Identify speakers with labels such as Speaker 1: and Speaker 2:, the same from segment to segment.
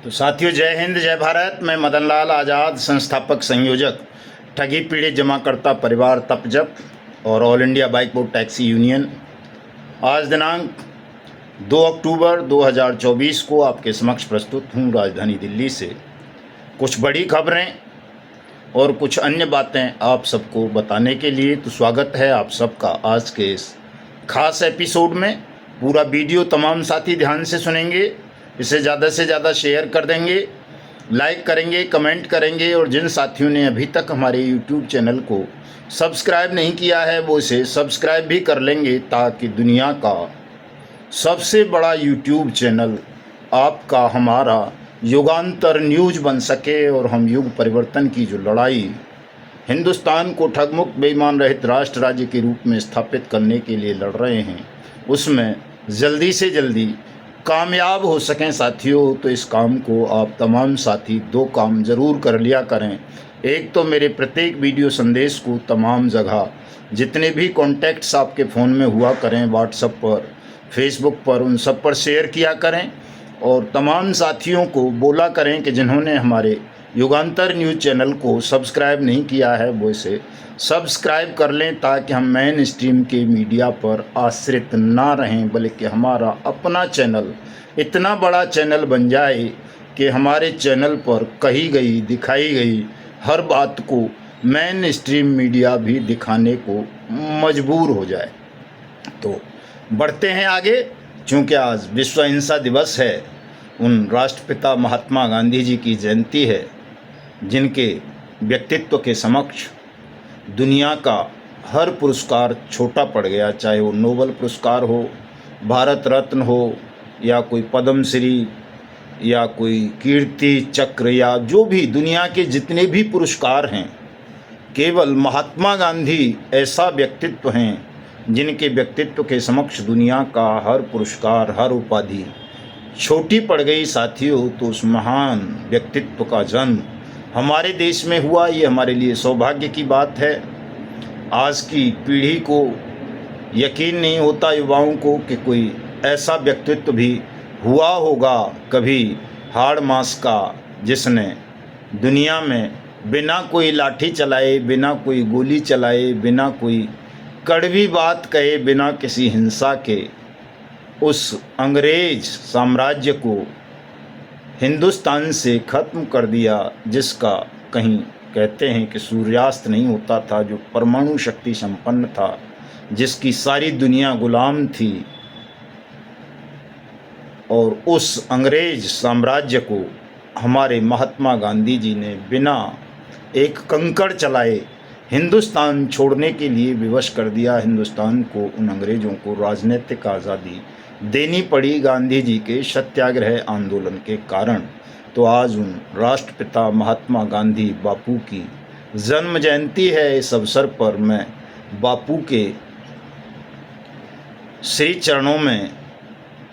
Speaker 1: तो साथियों, जय हिंद जय भारत। मैं मदन लाल आज़ाद, संस्थापक संयोजक ठगी पीड़ित जमाकर्ता परिवार तपजप और all India bike board taxi union. आज दिनांक 2 अक्टूबर 2024 को आपके समक्ष प्रस्तुत हूँ राजधानी दिल्ली से कुछ बड़ी खबरें और कुछ अन्य बातें आप सबको बताने के लिए। तो स्वागत है आप सबका आज के इस खास एपिसोड में। पूरा वीडियो तमाम साथी ध्यान से सुनेंगे, इसे ज़्यादा से ज़्यादा शेयर कर देंगे, लाइक करेंगे, कमेंट करेंगे और जिन साथियों ने अभी तक हमारे यूट्यूब चैनल को सब्सक्राइब नहीं किया है वो इसे सब्सक्राइब भी कर लेंगे, ताकि दुनिया का सबसे बड़ा यूट्यूब चैनल आपका हमारा युगांतर न्यूज बन सके और हम युग परिवर्तन की जो लड़ाई हिंदुस्तान को ठगमुक्त बेईमान रहित राष्ट्र राज्य के रूप में स्थापित करने के लिए लड़ रहे हैं, उसमें जल्दी से जल्दी कामयाब हो सकें साथियों। तो इस काम को आप तमाम साथी दो काम ज़रूर कर लिया करें। एक तो मेरे प्रत्येक वीडियो संदेश को तमाम जगह जितने भी कॉन्टैक्ट्स आपके फ़ोन में हुआ करें, व्हाट्सएप पर, फेसबुक पर, उन सब पर शेयर किया करें और तमाम साथियों को बोला करें कि जिन्होंने हमारे युगांतर न्यूज़ चैनल को सब्सक्राइब नहीं किया है वो इसे सब्सक्राइब कर लें, ताकि हम मेन स्ट्रीम के मीडिया पर आश्रित ना रहें, बल्कि हमारा अपना चैनल इतना बड़ा चैनल बन जाए कि हमारे चैनल पर कही गई दिखाई गई हर बात को मेन स्ट्रीम मीडिया भी दिखाने को मजबूर हो जाए। तो बढ़ते हैं आगे। चूँकि आज विश्व अहिंसा दिवस है, उन राष्ट्रपिता महात्मा गांधी जी की जयंती है, जिनके व्यक्तित्व के समक्ष दुनिया का हर पुरस्कार छोटा पड़ गया, चाहे वो नोबल पुरस्कार हो, भारत रत्न हो, या कोई पद्मश्री, या कोई कीर्ति चक्र, या जो भी दुनिया के जितने भी पुरस्कार हैं, केवल महात्मा गांधी ऐसा व्यक्तित्व हैं जिनके व्यक्तित्व के समक्ष दुनिया का हर पुरस्कार, हर उपाधि छोटी पड़ गई साथियों। तो उस महान व्यक्तित्व का जन्म हमारे देश में हुआ, ये हमारे लिए सौभाग्य की बात है। आज की पीढ़ी को यकीन नहीं होता, युवाओं को, कि कोई ऐसा व्यक्तित्व भी हुआ होगा कभी हाड़ मास का, जिसने दुनिया में बिना कोई लाठी चलाए, बिना कोई गोली चलाए, बिना कोई कड़वी बात कहे, बिना किसी हिंसा के उस अंग्रेज साम्राज्य को हिंदुस्तान से ख़त्म कर दिया, जिसका कहीं कहते हैं कि सूर्यास्त नहीं होता था, जो परमाणु शक्ति संपन्न था, जिसकी सारी दुनिया गुलाम थी। और उस अंग्रेज साम्राज्य को हमारे महात्मा गांधी जी ने बिना एक कंकड़ चलाए हिंदुस्तान छोड़ने के लिए विवश कर दिया। हिंदुस्तान को, उन अंग्रेज़ों को राजनीतिक आज़ादी देनी पड़ी गांधी जी के सत्याग्रह आंदोलन के कारण। तो आज उन राष्ट्रपिता महात्मा गांधी बापू की जन्म जयंती है। इस अवसर पर मैं बापू के श्री चरणों में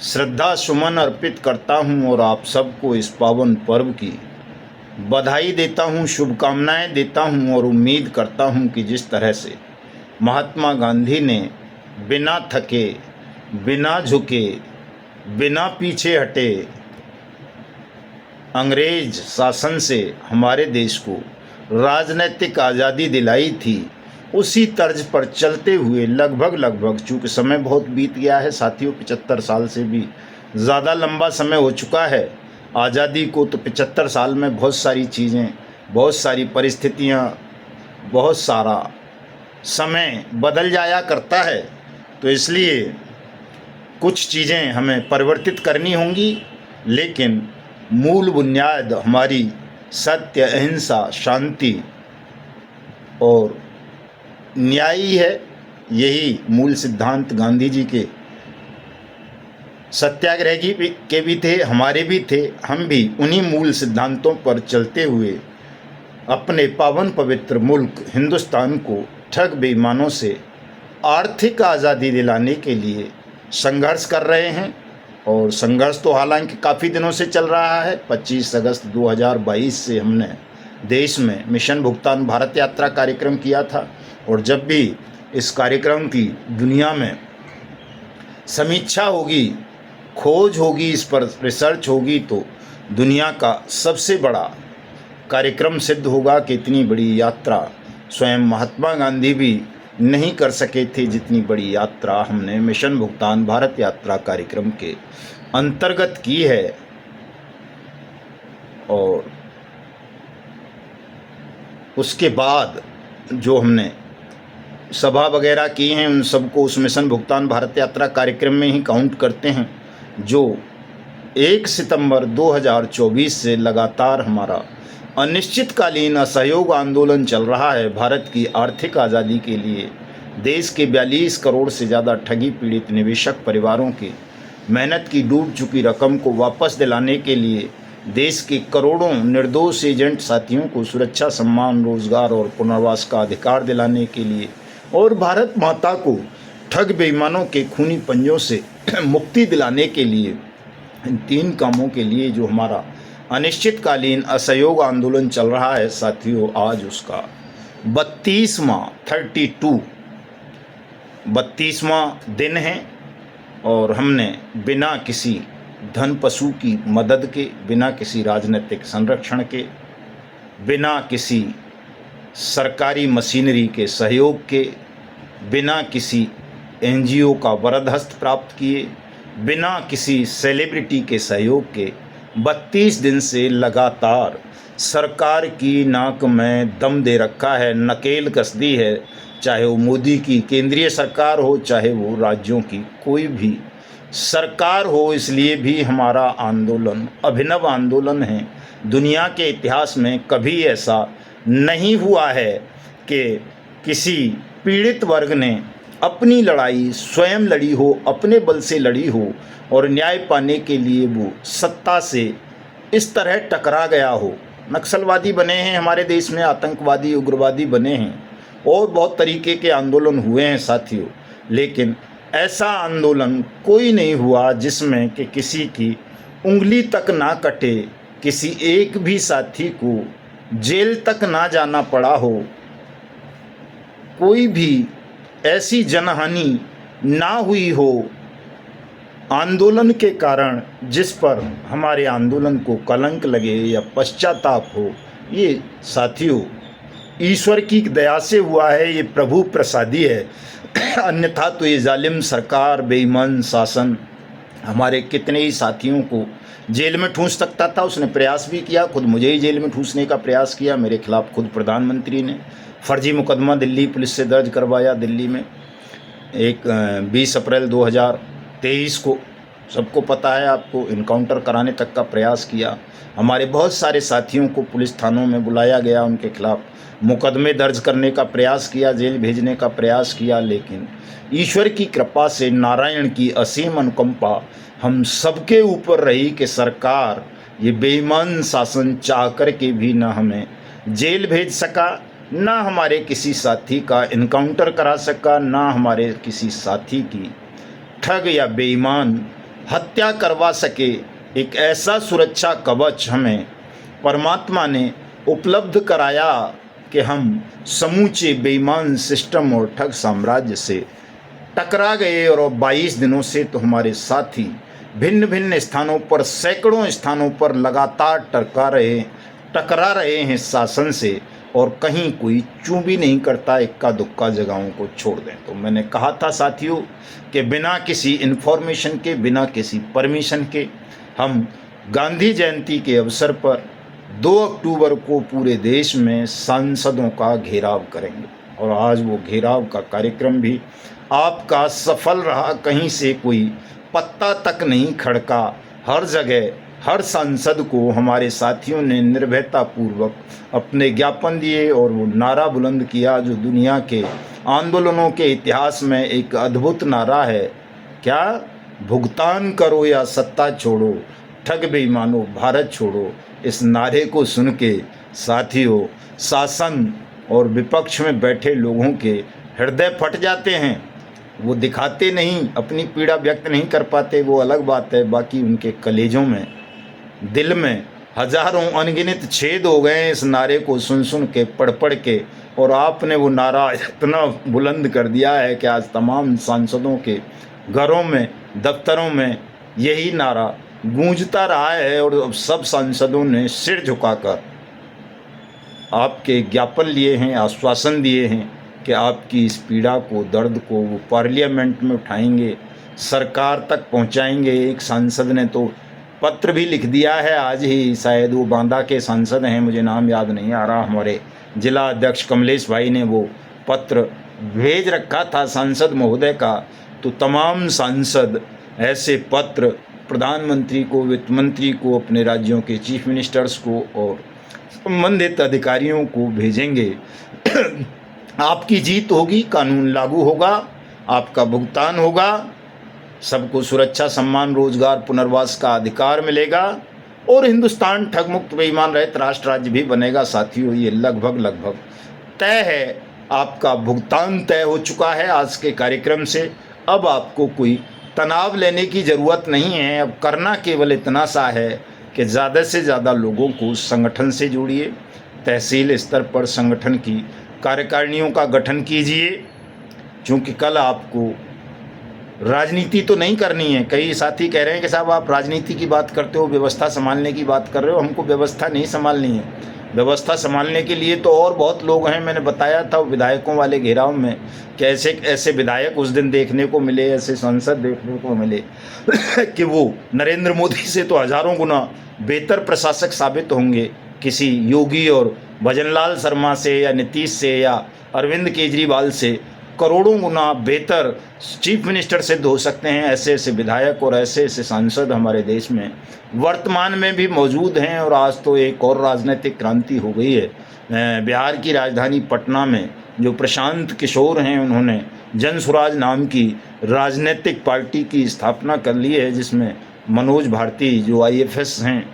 Speaker 1: श्रद्धा सुमन अर्पित करता हूं और आप सबको इस पावन पर्व की बधाई देता हूं, शुभकामनाएं देता हूं और उम्मीद करता हूं कि जिस तरह से महात्मा गांधी ने बिना थके, बिना झुके, बिना पीछे हटे अंग्रेज शासन से हमारे देश को राजनीतिक आज़ादी दिलाई थी, उसी तर्ज पर चलते हुए लगभग चूँकि समय बहुत बीत गया है साथियों, 75 साल से भी ज़्यादा लंबा समय हो चुका है आज़ादी को। तो 75 साल में बहुत सारी चीज़ें, बहुत सारी परिस्थितियाँ, बहुत सारा समय बदल जाया करता है। तो इसलिए कुछ चीज़ें हमें परिवर्तित करनी होंगी, लेकिन मूल बुनियाद हमारी सत्य, अहिंसा, शांति और न्याय ही है। यही मूल सिद्धांत गांधी जी के सत्याग्रह के भी थे, हमारे भी थे। हम भी उन्हीं मूल सिद्धांतों पर चलते हुए अपने पावन पवित्र मुल्क हिंदुस्तान को ठग बेईमानों से आर्थिक आज़ादी दिलाने के लिए संघर्ष कर रहे हैं। और संघर्ष तो हालांकि काफ़ी दिनों से चल रहा है। 25 अगस्त 2022 से हमने देश में मिशन भुगतान भारत यात्रा कार्यक्रम किया था, और जब भी इस कार्यक्रम की दुनिया में समीक्षा होगी, खोज होगी, इस पर रिसर्च होगी, तो दुनिया का सबसे बड़ा कार्यक्रम सिद्ध होगा कि इतनी बड़ी यात्रा स्वयं महात्मा गांधी भी नहीं कर सके थे। जितनी बड़ी यात्रा हमने मिशन भुगतान भारत यात्रा कार्यक्रम के अंतर्गत की है, और उसके बाद जो हमने सभा वगैरह की हैं उन सबको उस मिशन भुगतान भारत यात्रा कार्यक्रम में ही काउंट करते हैं, जो 1 सितंबर 2024 से लगातार हमारा अनिश्चितकालीन असहयोग आंदोलन चल रहा है। भारत की आर्थिक आज़ादी के लिए देश के 42 करोड़ से ज़्यादा ठगी पीड़ित निवेशक परिवारों की मेहनत की डूब चुकी रकम को वापस दिलाने के लिए, देश के करोड़ों निर्दोष एजेंट साथियों को सुरक्षा, सम्मान, रोजगार और पुनर्वास का अधिकार दिलाने के लिए, और भारत माता को ठग बेईमानों के खूनी पंजों से मुक्ति दिलाने के लिए, इन 3 कामों के लिए जो हमारा अनिश्चितकालीन असहयोग आंदोलन चल रहा है साथियों, आज उसका 32वां दिन है। और हमने बिना किसी धन पशु की मदद के, बिना किसी राजनीतिक संरक्षण के, बिना किसी सरकारी मशीनरी के सहयोग के, बिना किसी एनजीओ का वरद हस्त प्राप्त किए, बिना किसी सेलिब्रिटी के सहयोग के 32 दिन से लगातार सरकार की नाक में दम दे रखा है, नकेल कस दी है। चाहे वो मोदी की केंद्रीय सरकार हो, चाहे वो राज्यों की कोई भी सरकार हो, इसलिए भी हमारा आंदोलन अभिनव आंदोलन है। दुनिया के इतिहास में कभी ऐसा नहीं हुआ है कि किसी पीड़ित वर्ग ने अपनी लड़ाई स्वयं लड़ी हो, अपने बल से लड़ी हो, और न्याय पाने के लिए वो सत्ता से इस तरह टकरा गया हो। नक्सलवादी बने हैं हमारे देश में, आतंकवादी, उग्रवादी बने हैं, और बहुत तरीके के आंदोलन हुए हैं साथियों, लेकिन ऐसा आंदोलन कोई नहीं हुआ जिसमें कि किसी की उंगली तक ना कटे, किसी एक भी साथी को जेल तक ना जाना पड़ा हो, कोई भी ऐसी जनहानि ना हुई हो आंदोलन के कारण जिस पर हमारे आंदोलन को कलंक लगे या पश्चाताप हो। ये साथियों ईश्वर की दया से हुआ है, ये प्रभु प्रसादी है। अन्यथा तो ये जालिम सरकार, बेईमान शासन हमारे कितने ही साथियों को जेल में ठूंस सकता था। उसने प्रयास भी किया, खुद मुझे ही जेल में ठूंसने का प्रयास किया। मेरे खिलाफ खुद प्रधानमंत्री ने फर्जी मुकदमा दिल्ली पुलिस से दर्ज करवाया। दिल्ली में 20 अप्रैल 2023 को, सबको पता है आपको, इनकाउंटर कराने तक का प्रयास किया। हमारे बहुत सारे साथियों को पुलिस थानों में बुलाया गया, उनके खिलाफ मुकदमे दर्ज करने का प्रयास किया, जेल भेजने का प्रयास किया, लेकिन ईश्वर की कृपा से, नारायण की असीम अनुकंपा हम सबके ऊपर रही कि सरकार, ये बेईमान शासन चाह कर के भी ना हमें जेल भेज सका, ना हमारे किसी साथी का इनकाउंटर करा सका, ना हमारे किसी साथी की ठग या बेईमान हत्या करवा सके। एक ऐसा सुरक्षा कवच हमें परमात्मा ने उपलब्ध कराया कि हम समूचे बेईमान सिस्टम और ठग साम्राज्य से टकरा गए। और 22 दिनों से तो हमारे साथी भिन्न भिन्न स्थानों पर, सैकड़ों स्थानों पर लगातार टकरा रहे हैं शासन से, और कहीं कोई चूं भी नहीं करता, इक्का दुक्का जगहों को छोड़ दें। तो मैंने कहा था साथियों कि बिना किसी इन्फॉर्मेशन के, बिना किसी परमिशन के हम गांधी जयंती के अवसर पर 2 अक्टूबर को पूरे देश में सांसदों का घेराव करेंगे। और आज वो घेराव का कार्यक्रम भी आपका सफल रहा, कहीं से कोई पत्ता तक नहीं खड़का। हर जगह हर सांसद को हमारे साथियों ने निर्भयता पूर्वक अपने ज्ञापन दिए और वो नारा बुलंद किया जो दुनिया के आंदोलनों के इतिहास में एक अद्भुत नारा है। क्या? भुगतान करो या सत्ता छोड़ो, ठग बेईमानो भारत छोड़ो। इस नारे को सुन के साथियों शासन और विपक्ष में बैठे लोगों के हृदय फट जाते हैं। वो दिखाते नहीं, अपनी पीड़ा व्यक्त नहीं कर पाते, वो अलग बात है। बाकी उनके कलेजों में, दिल में हजारों अनगिनत छेद हो गए इस नारे को सुन सुन के, पढ़ पढ़ के। और आपने वो नारा इतना बुलंद कर दिया है कि आज तमाम सांसदों के घरों में, दफ्तरों में यही नारा गूंजता रहा है और अब सब सांसदों ने सिर झुकाकर आपके ज्ञापन लिए हैं, आश्वासन दिए हैं कि आपकी इस पीड़ा को, दर्द को वो पार्लियामेंट में उठाएंगे, सरकार तक पहुंचाएंगे। एक सांसद ने तो पत्र भी लिख दिया है आज ही, शायद वो बांदा के सांसद हैं, मुझे नाम याद नहीं आ रहा, हमारे जिला अध्यक्ष कमलेश भाई ने वो पत्र भेज रखा था सांसद महोदय का। तो तमाम सांसद ऐसे पत्र प्रधानमंत्री को, वित्त मंत्री को, अपने राज्यों के चीफ मिनिस्टर्स को और संबंधित अधिकारियों को भेजेंगे। आपकी जीत होगी, कानून लागू होगा, आपका भुगतान होगा, सबको सुरक्षा, सम्मान, रोजगार, पुनर्वास का अधिकार मिलेगा और हिंदुस्तान ठग मुक्त बेईमान रहित राष्ट्र राज्य भी बनेगा। साथियों, ये लगभग तय है, आपका भुगतान तय हो चुका है आज के कार्यक्रम से। अब आपको कोई तनाव लेने की ज़रूरत नहीं है। अब करना केवल इतना सा है कि ज़्यादा से ज़्यादा लोगों को संगठन से जोड़िए, तहसील स्तर पर संगठन की कार्यकारिणियों का गठन कीजिए, क्योंकि कल आपको राजनीति तो नहीं करनी है। कई साथी कह रहे हैं कि साहब आप राजनीति की बात करते हो, व्यवस्था संभालने की बात कर रहे हो। हमको व्यवस्था नहीं संभालनी है। व्यवस्था संभालने के लिए तो और बहुत लोग हैं। मैंने बताया था विधायकों वाले घेराव में कि ऐसे विधायक उस दिन देखने को मिले, ऐसे सांसद देखने को मिले कि वो नरेंद्र मोदी से तो हज़ारों गुना बेहतर प्रशासक साबित होंगे। किसी योगी और भजनलाल शर्मा से या नीतीश से या अरविंद केजरीवाल से करोड़ों गुना बेहतर चीफ मिनिस्टर सिद्ध हो सकते हैं। ऐसे ऐसे विधायक और ऐसे ऐसे सांसद हमारे देश में वर्तमान में भी मौजूद हैं। और आज तो एक और राजनीतिक क्रांति हो गई है। बिहार की राजधानी पटना में जो प्रशांत किशोर हैं, उन्होंने जन स्वराज नाम की राजनीतिक पार्टी की स्थापना कर ली है, जिसमें मनोज भारती जो IFS हैं,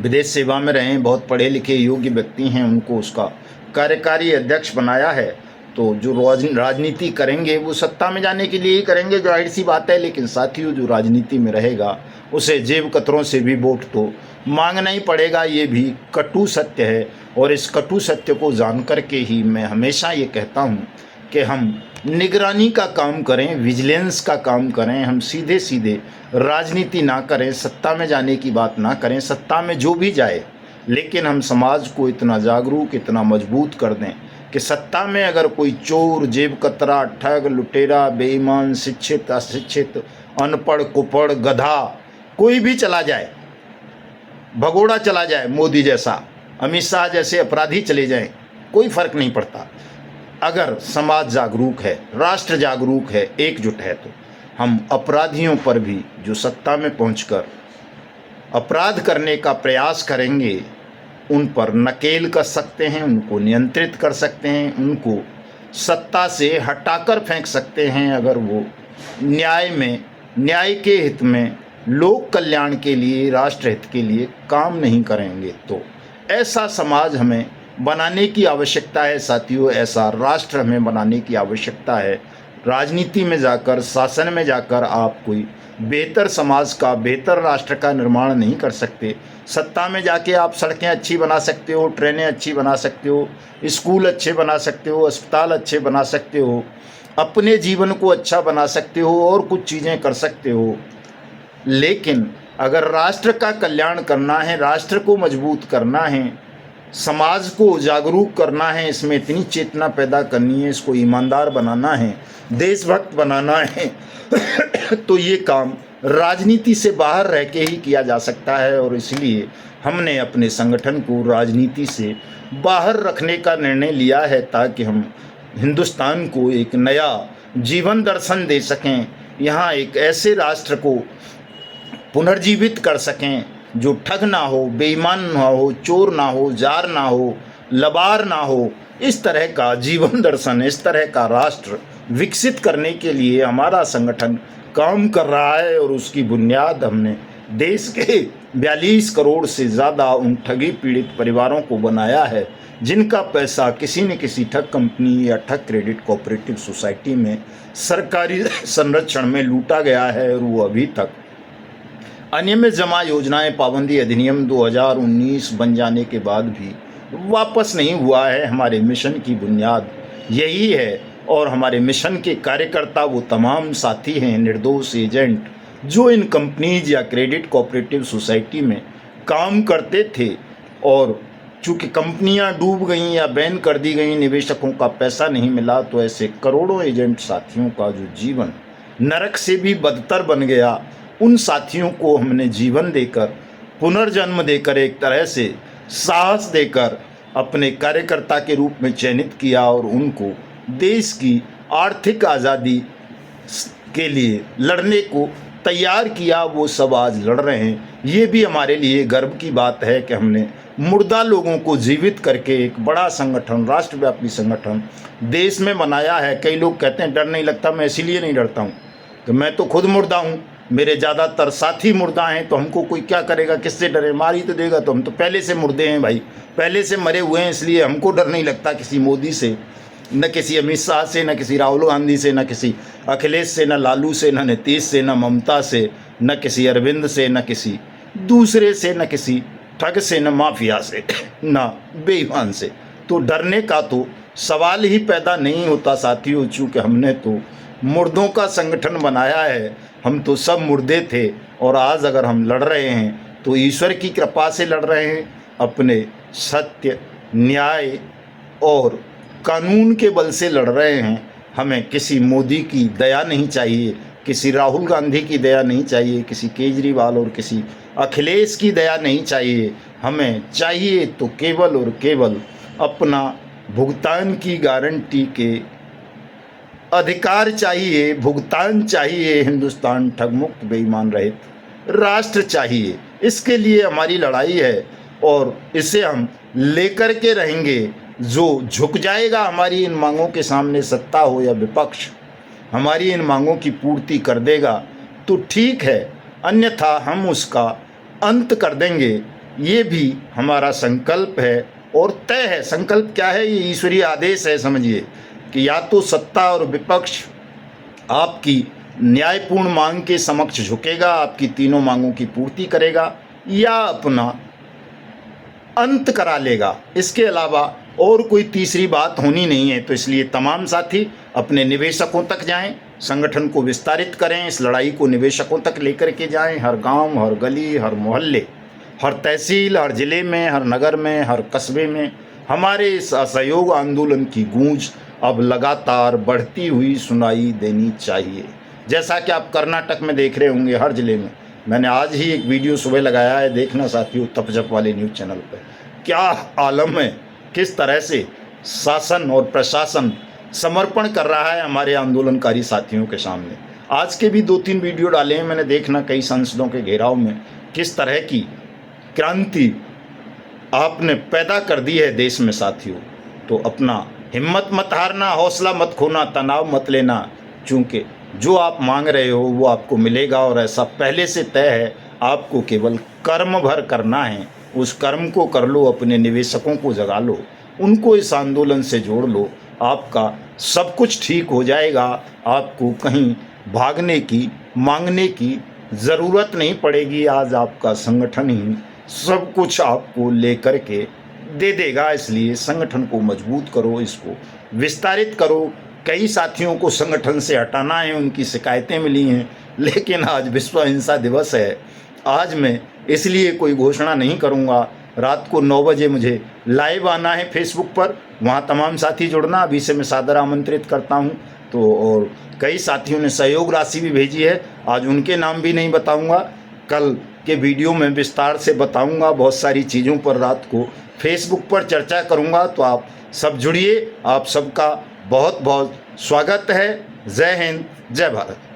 Speaker 1: विदेश सेवा में रहे, बहुत पढ़े लिखे योग्य व्यक्ति हैं, उनको उसका कार्यकारी अध्यक्ष बनाया है। तो जो राजनीति करेंगे वो सत्ता में जाने के लिए ही करेंगे, जाहिर सी बात है। लेकिन साथियों, जो राजनीति में रहेगा उसे जेब कतरों से भी वोट तो मांगना ही पड़ेगा। ये भी कटु सत्य है। और इस कटु सत्य को जान कर के ही मैं हमेशा ये कहता हूँ कि हम निगरानी का काम करें, विजिलेंस का काम करें। हम सीधे सीधे राजनीति ना करें, सत्ता में जाने की बात ना करें। सत्ता में जो भी जाए, लेकिन हम समाज को इतना जागरूक, इतना मजबूत कर दें कि सत्ता में अगर कोई चोर, जेब कतरा, ठग, लुटेरा, बेईमान, शिक्षित, अशिक्षित, अनपढ़, कुपढ़, गधा कोई भी चला जाए, भगोड़ा चला जाए, मोदी जैसा, अमित शाह जैसे अपराधी चले जाएं, कोई फर्क नहीं पड़ता। अगर समाज जागरूक है, राष्ट्र जागरूक है, एकजुट है, तो हम अपराधियों पर भी जो सत्ता में पहुंचकर अपराध करने का प्रयास करेंगे, उन पर नकेल कर सकते हैं, उनको नियंत्रित कर सकते हैं, उनको सत्ता से हटाकर फेंक सकते हैं। अगर वो न्याय में, न्याय के हित में, लोक कल्याण के लिए, राष्ट्र हित के लिए काम नहीं करेंगे, तो ऐसा समाज हमें बनाने की आवश्यकता है। साथियों, ऐसा राष्ट्र हमें बनाने की आवश्यकता है। राजनीति में जाकर, शासन में जाकर आप कोई बेहतर समाज का, बेहतर राष्ट्र का निर्माण नहीं कर सकते। सत्ता में जाके आप सड़कें अच्छी बना सकते हो, ट्रेनें अच्छी बना सकते हो, स्कूल अच्छे बना सकते हो, अस्पताल अच्छे बना सकते हो, अपने जीवन को अच्छा बना सकते हो और कुछ चीज़ें कर सकते हो। लेकिन अगर राष्ट्र का कल्याण करना है, राष्ट्र को मजबूत करना है, समाज को जागरूक करना है, इसमें इतनी चेतना पैदा करनी है, इसको ईमानदार बनाना है, देशभक्त बनाना है तो ये काम राजनीति से बाहर रह के ही किया जा सकता है। और इसलिए हमने अपने संगठन को राजनीति से बाहर रखने का निर्णय लिया है, ताकि हम हिंदुस्तान को एक नया जीवन दर्शन दे सकें, यहाँ एक ऐसे राष्ट्र को पुनर्जीवित कर सकें जो ठग ना हो, बेईमान ना हो, चोर ना हो, जार ना हो, लबार ना हो। इस तरह का जीवन दर्शन, इस तरह का राष्ट्र विकसित करने के लिए हमारा संगठन काम कर रहा है। और उसकी बुनियाद हमने देश के 42 करोड़ से ज़्यादा उन ठगी पीड़ित परिवारों को बनाया है, जिनका पैसा किसी न किसी ठग कंपनी या ठग क्रेडिट कोऑपरेटिव सोसाइटी में सरकारी संरक्षण में लूटा गया है। और वो अभी तक अनियमित जमा योजनाएं पाबंदी अधिनियम 2019 बन जाने के बाद भी वापस नहीं हुआ है। हमारे मिशन की बुनियाद यही है। और हमारे मिशन के कार्यकर्ता वो तमाम साथी हैं, निर्दोष एजेंट, जो इन कंपनीज या क्रेडिट कोऑपरेटिव सोसाइटी में काम करते थे, और चूँकि कंपनियां डूब गईं या बैन कर दी गईं, निवेशकों का पैसा नहीं मिला, तो ऐसे करोड़ों एजेंट साथियों का जो जीवन नरक से भी बदतर बन गया, उन साथियों को हमने जीवन देकर, पुनर्जन्म देकर, एक तरह से साहस देकर अपने कार्यकर्ता के रूप में चयनित किया और उनको देश की आर्थिक आज़ादी के लिए लड़ने को तैयार किया। वो सब आज लड़ रहे हैं। ये भी हमारे लिए गर्व की बात है कि हमने मुर्दा लोगों को जीवित करके एक बड़ा संगठन, राष्ट्रव्यापी संगठन देश में बनाया है। कई लोग कहते हैं डर नहीं लगता, मैं इसीलिए नहीं डरता हूँ कि मैं तो खुद मुर्दा हूँ, मेरे ज़्यादातर साथी मुर्दा हैं, तो हमको कोई क्या करेगा, किससे डरे, मार ही तो देगा। तो हम तो पहले से मुर्दे हैं भाई, पहले से मरे हुए हैं, इसलिए हमको डर नहीं लगता किसी मोदी से, न किसी अमित शाह से, न किसी राहुल गांधी से, न किसी अखिलेश से, न लालू से, न नीतीश से, न ममता से, न किसी अरविंद से, न किसी दूसरे से, न किसी ठग से, न माफिया से, न बेईमान से। तो डरने का तो सवाल ही पैदा नहीं होता साथियों, चूँकि हमने तो मुर्दों का संगठन बनाया है। हम तो सब मुर्दे थे, और आज अगर हम लड़ रहे हैं तो ईश्वर की कृपा से लड़ रहे हैं, अपने सत्य, न्याय और कानून के बल से लड़ रहे हैं। हमें किसी मोदी की दया नहीं चाहिए, किसी राहुल गांधी की दया नहीं चाहिए, किसी केजरीवाल और किसी अखिलेश की दया नहीं चाहिए। हमें चाहिए तो केवल और केवल अपना भुगतान की गारंटी के अधिकार चाहिए, भुगतान चाहिए। हिंदुस्तान ठगमुक्त बेईमान रहित राष्ट्र चाहिए। इसके लिए हमारी लड़ाई है और इसे हम लेकर के रहेंगे। जो झुक जाएगा हमारी इन मांगों के सामने, सत्ता हो या विपक्ष, हमारी इन मांगों की पूर्ति कर देगा तो ठीक है, अन्यथा हम उसका अंत कर देंगे। ये भी हमारा संकल्प है और तय है। संकल्प क्या है? ये ईश्वरीय आदेश है, समझिए कि या तो सत्ता और विपक्ष आपकी न्यायपूर्ण मांग के समक्ष झुकेगा, आपकी तीनों मांगों की पूर्ति करेगा, या अपना अंत करा लेगा। इसके अलावा और कोई तीसरी बात होनी नहीं है। तो इसलिए तमाम साथी अपने निवेशकों तक जाएं, संगठन को विस्तारित करें, इस लड़ाई को निवेशकों तक लेकर के जाएं। हर गांव, हर गली, हर मोहल्ले, हर तहसील, हर ज़िले में, हर नगर में, हर कस्बे में हमारे इस असहयोग आंदोलन की गूंज अब लगातार बढ़ती हुई सुनाई देनी चाहिए। जैसा कि आप कर्नाटक में देख रहे होंगे, हर ज़िले में। मैंने आज ही एक वीडियो सुबह लगाया है, देखना साथियों, तपजप वाले न्यूज़ चैनल पर। क्या आलम है, किस तरह से शासन और प्रशासन समर्पण कर रहा है हमारे आंदोलनकारी साथियों के सामने। आज के भी 2-3 वीडियो डाले हैं मैंने, देखना, कई सांसदों के घेराव में किस तरह की क्रांति आपने पैदा कर दी है देश में साथियों। तो अपना हिम्मत मत हारना, हौसला मत खोना, तनाव मत लेना, चूँकि जो आप मांग रहे हो वो आपको मिलेगा और ऐसा पहले से तय है। आपको केवल कर्म भर करना है, उस कर्म को कर लो, अपने निवेशकों को जगा लो, उनको इस आंदोलन से जोड़ लो, आपका सब कुछ ठीक हो जाएगा। आपको कहीं भागने की, मांगने की ज़रूरत नहीं पड़ेगी। आज आपका संगठन ही सब कुछ आपको लेकर के दे देगा। इसलिए संगठन को मजबूत करो, इसको विस्तारित करो। कई साथियों को संगठन से हटाना है, उनकी शिकायतें मिली हैं, लेकिन आज विश्व अहिंसा दिवस है। आज मैं इसलिए कोई घोषणा नहीं करूंगा। रात को 9 बजे मुझे लाइव आना है फेसबुक पर, वहाँ तमाम साथी जुड़ना, अभी से मैं सादर आमंत्रित करता हूँ। तो और कई साथियों ने सहयोग राशि भी भेजी है, आज उनके नाम भी नहीं बताऊँगा, कल के वीडियो में विस्तार से बताऊँगा। बहुत सारी चीज़ों पर रात को फेसबुक पर चर्चा करूँगा, तो आप सब जुड़िए। आप सबका बहुत बहुत स्वागत है। जय हिंद, जय भारत।